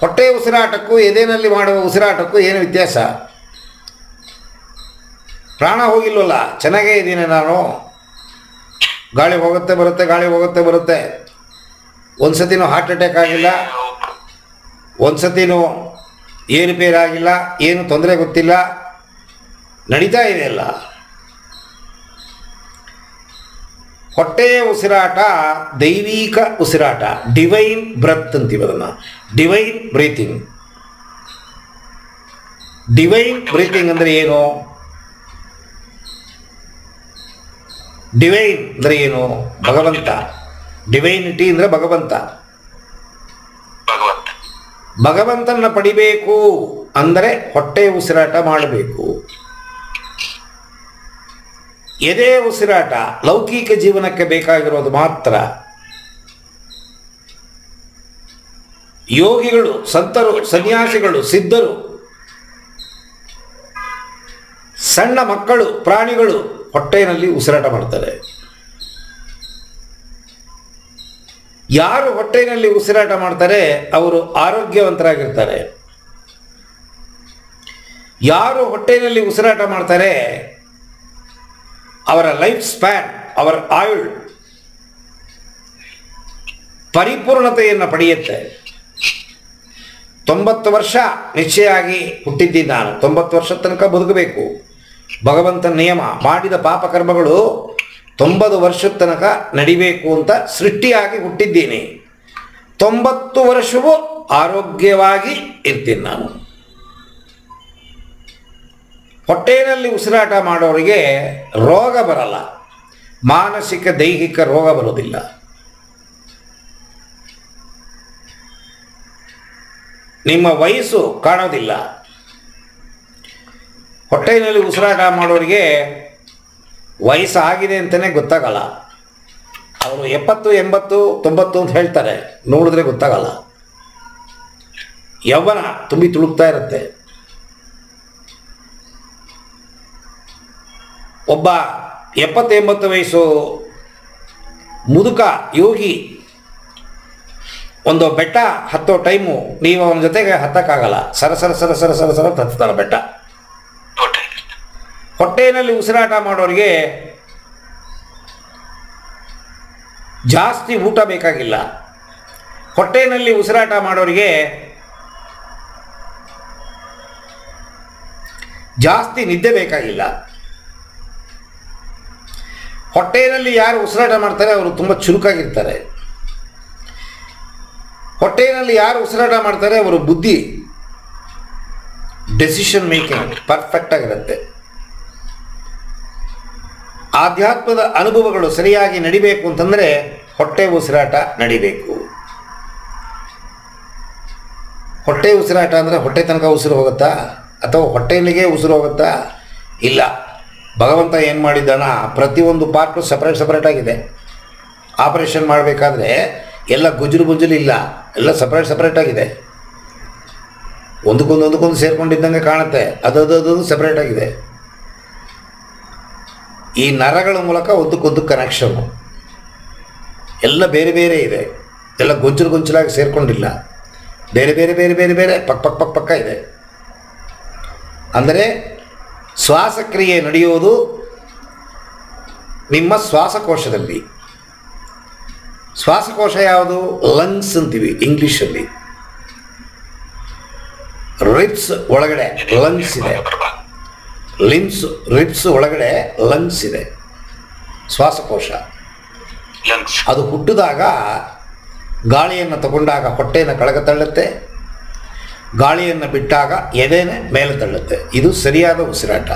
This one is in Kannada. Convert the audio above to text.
ಹೊಟ್ಟೆ ಉಸಿರಾಟಕ್ಕೂ ಎದೆನಲ್ಲಿ ಮಾಡುವ ಉಸಿರಾಟಕ್ಕೂ ಏನು ವ್ಯತ್ಯಾಸ? ಪ್ರಾಣ ಹೋಗಿಲ್ವಲ್ಲ, ಚೆನ್ನಾಗೇ ಇದ್ದೀನಿ ನಾನು. ಗಾಳಿ ಹೋಗುತ್ತೆ ಬರುತ್ತೆ, ಗಾಳಿ ಹೋಗುತ್ತೆ ಬರುತ್ತೆ. ಒಂದು ಸತಿನೂ ಹಾರ್ಟ್ ಅಟ್ಯಾಕ್ ಆಗಿಲ್ಲ, ಒಂದು ಸತಿನೂ ಏರುಪೇರಾಗಿಲ್ಲ, ಏನು ತೊಂದರೆ ಗೊತ್ತಿಲ್ಲ, ನಡೀತಾ ಇದೆಯಲ್ಲ. ಹೊಟ್ಟೆಯ ಉಸಿರಾಟ ದೈವಿಕ ಉಸಿರಾಟ, ಡಿವೈನ್ ಬ್ರೆತ್ ಅಂತೀವಿ ಅದನ್ನು, ಡಿವೈನ್ ಬ್ರೀತಿಂಗ್. ಡಿವೈನ್ ಬ್ರೀತಿಂಗ್ ಅಂದರೆ ಏನು? ಡಿವೈನ್ ಅಂದರೆ ಏನು? ಭಗವಂತ. ಡಿವೈನಿಟಿ ಅಂದರೆ ಭಗವಂತ. ಭಗವಂತನ ಪಡಿಬೇಕು ಅಂದರೆ ಹೊಟ್ಟೆ ಉಸಿರಾಟ ಮಾಡಬೇಕು. ಎದೆ ಉಸಿರಾಟ ಲೌಕಿಕ ಜೀವನಕ್ಕೆ ಬೇಕಾಗಿರೋದು ಮಾತ್ರ. ಯೋಗಿಗಳು, ಸಂತರು, ಸನ್ಯಾಸಿಗಳು, ಸಿದ್ಧರು, ಸಣ್ಣ ಮಕ್ಕಳು, ಪ್ರಾಣಿಗಳು ಹೊಟ್ಟೆಯಲ್ಲಿ ಉಸಿರಾಟ ಮಾಡ್ತಾರೆ. ಯಾರು ಹೊಟ್ಟೆಯಲ್ಲಿ ಉಸಿರಾಟ ಮಾಡ್ತಾರೆ ಅವರು ಆರೋಗ್ಯವಂತರಾಗಿರ್ತಾರೆ. ಯಾರು ಹೊಟ್ಟೆಯಲ್ಲಿ ಉಸಿರಾಟ ಮಾಡ್ತಾರೆ ಅವರ ಲೈಫ್ ಸ್ಪ್ಯಾನ್, ಅವರ ಆಯುಳ್ ಪರಿಪೂರ್ಣತೆಯನ್ನು ಪಡೆಯುತ್ತೆ. 90 ವರ್ಷ ನಿಶ್ಚಯ ಆಗಿ ಹುಟ್ಟಿದ್ದೀನಿ ನಾನು, 90 ವರ್ಷದ ತನಕ ಬದುಕಬೇಕು. ಭಗವಂತನ ನಿಯಮ, ಮಾಡಿದ ಪಾಪ ಕರ್ಮಗಳು 90 ವರ್ಷದ ತನಕ ನಡಿಬೇಕು ಅಂತ ಸೃಷ್ಟಿಯಾಗಿ ಹುಟ್ಟಿದ್ದೀನಿ. 90 ವರ್ಷವೂ ಆರೋಗ್ಯವಾಗಿ ಇರ್ತೀನಿ ನಾನು. ಹೊಟ್ಟೆಯಲ್ಲಿ ಉಸಿರಾಟ ಮಾಡೋರಿಗೆ ರೋಗ ಬರಲ್ಲ, ಮಾನಸಿಕ ದೈಹಿಕ ರೋಗ ಬರೋದಿಲ್ಲ. ನಿಮ್ಮ ವಯಸ್ಸು ಕಾಣೋದಿಲ್ಲ. ಹೊಟ್ಟೆಯಲ್ಲಿ ಉಸಿರಾಟ ಮಾಡೋರಿಗೆ ವಯಸ್ಸಾಗಿದೆ ಅಂತಲೇ ಗೊತ್ತಾಗಲ್ಲ. ಅವರು 70, 80, 90 ಅಂತ ಹೇಳ್ತಾರೆ, ನೋಡಿದ್ರೆ ಗೊತ್ತಾಗಲ್ಲ. ಯೌವನ ತುಂಬಿ ತುಳುಕ್ತಾ ಇರುತ್ತೆ. ಒಬ್ಬ 70, 80 ವಯಸ್ಸು ಮುದುಕ ಯೋಗಿ ಒಂದು ಬೆಟ್ಟ ಹತ್ತೋ ಟೈಮು ನೀವು ಅವನ ಜೊತೆಗೆ ಹತ್ತಕ್ಕಾಗಲ್ಲ. ಸರಸರ ಸರಸರ ಸರಸರ ಹತ್ತಾರೆ ಬೆಟ್ಟ. ಹೊಟ್ಟೆಯಲ್ಲಿ ಉಸಿರಾಟ ಮಾಡೋರಿಗೆ ಜಾಸ್ತಿ ಊಟ ಬೇಕಾಗಿಲ್ಲ. ಹೊಟ್ಟೆಯಲ್ಲಿ ಉಸಿರಾಟ ಮಾಡೋರಿಗೆ ಜಾಸ್ತಿ ನಿದ್ದೆ ಬೇಕಾಗಿಲ್ಲ. ಹೊಟ್ಟೆಯಲ್ಲಿ ಯಾರು ಉಸಿರಾಟ ಮಾಡ್ತಾರೆ ಅವರು ತುಂಬ ಚುರುಕಾಗಿರ್ತಾರೆ. ಹೊಟ್ಟೆಯಲ್ಲಿ ಯಾರು ಉಸಿರಾಟ ಮಾಡ್ತಾರೆ ಅವರು ಬುದ್ಧಿ, ಡೆಸಿಷನ್ ಮೇಕಿಂಗ್ ಪರ್ಫೆಕ್ಟ್ ಆಗಿರುತ್ತೆ. ಆಧ್ಯಾತ್ಮದ ಅನುಭವಗಳು ಸರಿಯಾಗಿ ನಡಿಬೇಕು ಅಂತಂದರೆ ಹೊಟ್ಟೆ ಉಸಿರಾಟ ನಡಿಬೇಕು. ಹೊಟ್ಟೆ ಉಸಿರಾಟ ಅಂದರೆ ಹೊಟ್ಟೆ ತನಕ ಉಸಿರು ಹೋಗುತ್ತಾ ಅಥವಾ ಹೊಟ್ಟೆಯಲ್ಲಿಗೆ ಉಸಿರು ಹೋಗುತ್ತಾ? ಇಲ್ಲ. ಭಗವಂತ ಏನು ಮಾಡಿದ್ದಾನ, ಪ್ರತಿಯೊಂದು ಪಾರ್ಟು ಸಪ್ರೇಟ್ ಆಗಿದೆ. ಆಪರೇಷನ್ ಮಾಡಬೇಕಾದ್ರೆ ಎಲ್ಲ ಗುಜರು ಗುಂಜಲು ಇಲ್ಲ, ಎಲ್ಲ ಸಪ್ರೇಟ್ ಆಗಿದೆ. ಒಂದಕ್ಕೊಂದು ಸೇರ್ಕೊಂಡಿದ್ದಂಗೆ ಕಾಣುತ್ತೆ, ಅದು ಸಪ್ರೇಟ್ ಆಗಿದೆ. ಈ ನರಗಳ ಮೂಲಕ ಒಂದಕ್ಕೊಂದು ಕನೆಕ್ಷನ್ನು ಎಲ್ಲ ಬೇರೆ ಬೇರೆ ಇದೆ. ಎಲ್ಲ ಗೊಂಚಲಾಗಿ ಸೇರಿಕೊಂಡಿಲ್ಲ, ಬೇರೆ ಬೇರೆ ಪಕ್ಕ ಇದೆ. ಅಂದರೆ ಶ್ವಾಸಕ್ರಿಯೆ ನಡೆಯೋದು ನಿಮ್ಮ ಶ್ವಾಸಕೋಶದಲ್ಲಿ. ಶ್ವಾಸಕೋಶ ಯಾವುದು? ಲಂಗ್ಸ್ ಅಂತೀವಿ ಇಂಗ್ಲೀಷಲ್ಲಿ. ರಿಬ್ಸ್ ಒಳಗಡೆ ಲಂಗ್ಸ್ ಇದೆ, ರಿಬ್ಸ್ ಒಳಗಡೆ ಲಂಗ್ಸ್ ಇದೆ. ಶ್ವಾಸಕೋಶ ಅದು ಹುಟ್ಟಿದಾಗ ಗಾಳಿಯನ್ನು ತಗೊಂಡಾಗ ಹೊಟ್ಟೆಯನ್ನು ಕೆಳಗೆ ತಳ್ಳುತ್ತೆ, ಗಾಳಿಯನ್ನು ಬಿಟ್ಟಾಗ ಎದೆನೇ ಮೇಲೆ ತಳ್ಳುತ್ತೆ. ಇದು ಸರಿಯಾದ ಉಸಿರಾಟ.